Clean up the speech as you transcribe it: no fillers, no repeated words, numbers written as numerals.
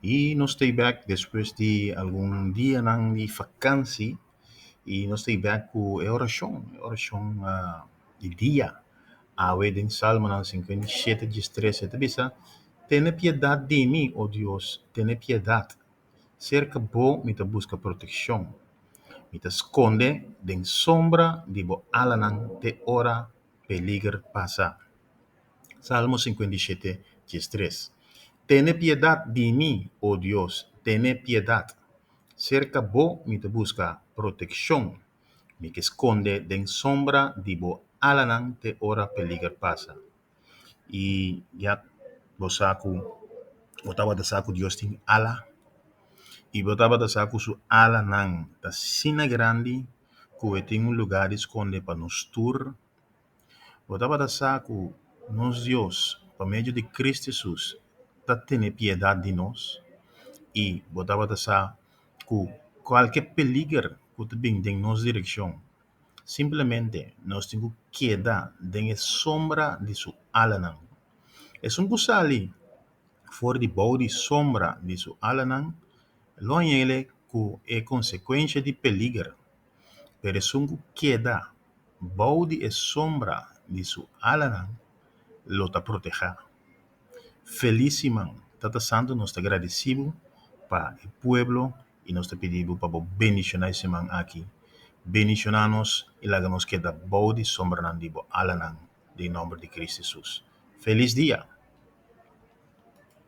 E nós stay back depois de algum dia de vacância e nós stay back com a oração de dia. A em Salmo 57, 13, bisa, tenha piedade de mim, oh Deus, tenha piedade. Cerca bo, me te busca proteção. Me te esconde den sombra de bo alanan te ora peligro passa. Salmo 57, 3. Tene piedad de mí, oh Dios, tene piedad. Cerca bo me te busca protección, me que esconde den sombra de bo alanan te ora peligro pasa. Y ya bosaku, botaba de saco Dios tin ala, y botaba de saco su alanan, ta sina grande, que tem un lugar esconde para nos tur. Botava da saco nos Deus, por meio de Cristo Jesus, tá tendo piedade de nós e botava da saco qualquer peligro que vem em nossa direção. Simplesmente nós temos que quedar na sombra de sua ala. É um gosali fora de boa de sombra de sua ala, lo ele que é consequência de peligro. Pero é um queda boa de sombra de sua ala lo está proteger. Felizmente, Tata Santo nos está agradecido para el pueblo y nos está pedido para bendicionar ese man aquí. Bendicionarnos y háganos que da body sombra nandibo alanan, de nombre de Cristo Jesús. Feliz día.